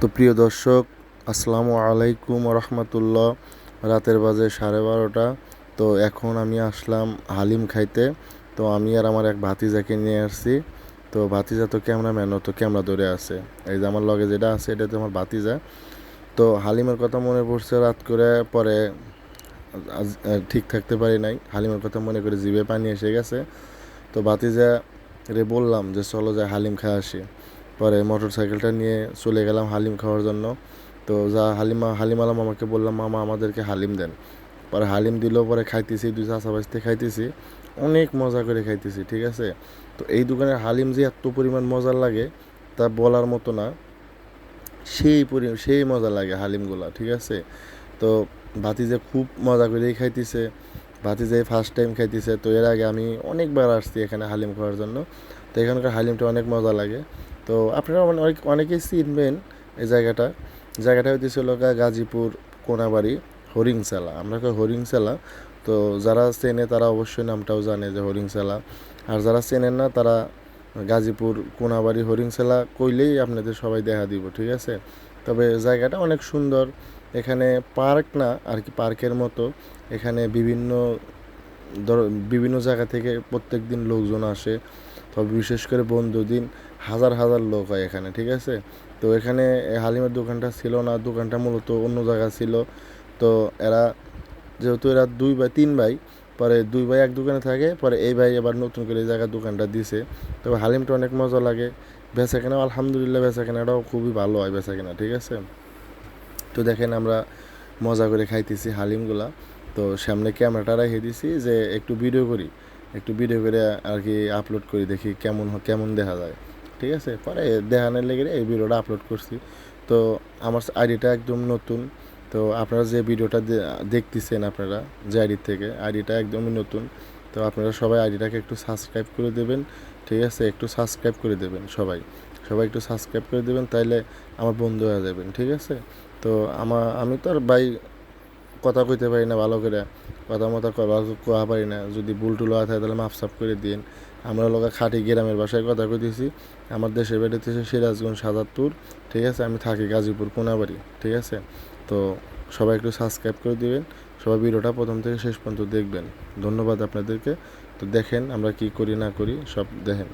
তো প্রিয় দর্শক, আসসালামু আলাইকুম রহমতুল্লাহ। রাতের বাজে 12:30। তো এখন আমি আসলাম হালিম খাইতে। তো আমি আর আমার এক ভাতিজাকে নিয়ে আসছি। তো ভাতিজা তো ক্যামেরাম্যানও তো ক্যামেরা ধরে আছে। এই যে আমার লগে যেটা আছে এটা তো আমার ভাতিজা। তো হালিমের কথা মনে পড়ছে রাত করে পরে। ঠিক থাকতে পারি নাই, হালিমের কথা মনে করে জিভে পানি এসে গেছে। তো ভাতিজা রে বললাম যে চলো যাই হালিম খাই আসি। পরে মোটর সাইকেলটা নিয়ে চলে গেলাম হালিম খাওয়ার জন্য। তো যা হালিম আলম আমাকে বললাম, মামা আমাদেরকে হালিম দেন। পরে হালিম দিল, পরে খাইতেছি, দুই চাচা বাজতে খাইতেছি, অনেক মজা করে খাইতেছি, ঠিক আছে। তো এই দোকানের হালিম যে এত পরিমাণ মজার লাগে তা বলার মতো না। সেই মজা লাগে হালিমগুলা, ঠিক আছে। তো ভাতিজা খুব মজা করেই খাইতেছে। ভাতিজাই ফার্স্ট টাইম খাইতেছে। তো এর আগে আমি অনেকবার আসছি এখানে হালিম খাওয়ার জন্য। তো এখানকার হালিমটা অনেক মজা লাগে। তো আপনারা অনেকেই চিনবেন এই জায়গাটা হইতেছিল গাজীপুর কোনাবাড়ি হরিংসালা, আমরা কই হরিংসালা। তো যারা চেনে তারা অবশ্যই নামটাও জানে যে হরিংসালা। আর যারা চেনেন না তারা গাজীপুর কোনাবাড়ি হরিংসালা কইলেই আপনাদের সবাই দেখা দিব, ঠিক আছে। তবে জায়গাটা অনেক সুন্দর। এখানে পার্ক না আর কি, পার্কের মতো। এখানে বিভিন্ন জায়গা থেকে প্রত্যেক দিন লোকজন আসে। তবে বিশেষ করে বন্ধু দিন হাজার হাজার লোক হয় এখানে, ঠিক আছে। তো এখানে হালিমের দোকানটা ছিল না, দোকানটা মূলত অন্য জায়গা ছিল। তো এরা যেহেতু এরা দুই ভাই তিন ভাই, পরে দুই ভাই এক দোকানে থাকে, পরে এই ভাই আবার নতুন করে এই জায়গায় দোকানটা দিছে। তবে হালিমটা অনেক মজা লাগে। বেচাকেনাও আলহামদুলিল্লাহ, বেচাকেনাটাও খুবই ভালো হয় বেচাকেনা, ঠিক আছে। তো দেখেন আমরা মজা করে খাইতেছি হালিমগুলা। তো সামনে ক্যামেরাটা রেখে দিছি যে একটু ভিডিও করে আর কি আপলোড করি, দেখি কেমন দেখা যায়, ঠিক আছে। পরে দেখানোর লেগে এই ভিডিওটা আপলোড করছি। তো আমার আইডিটা একদম নতুন। তো আপনারা যে ভিডিওটা দেখতেছেন, আপনারা যে আইডি থেকে, আইডিটা একদমই নতুন। তো আপনারা সবাই আইডিটাকে একটু সাবস্ক্রাইব করে দেবেন, ঠিক আছে। একটু সাবস্ক্রাইব করে দেবেন সবাই, সবাই একটু সাবস্ক্রাইব করে দেবেন, তাইলে আমার বন্ধু হয়ে যাবেন, ঠিক আছে। তো আমি তো আর ভাই কথা কইতে পারি না ভালো করে, কথা মতো কোয়া পারি না। যদি ভুল টুল হয় থাকে তাহলে মাফ করে দিন। আমরা লোক খাঁটি গ্রামের ভাষায় কথা কইতেছি। আমার দেশের বাড়ি হচ্ছে সিরাজগঞ্জ সাজাদপুর, ঠিক আছে। আমি থাকি গাজীপুর কোনাবাড়ি, ঠিক আছে। তো সবাই একটু সাবস্ক্রাইব করে দিবেন। সবাই ভিডিওটা প্রথম থেকে শেষ পর্যন্ত দেখবেন। ধন্যবাদ আপনাদেরকে। তো দেখেন আমরা কি করি না করি সব দেখেন।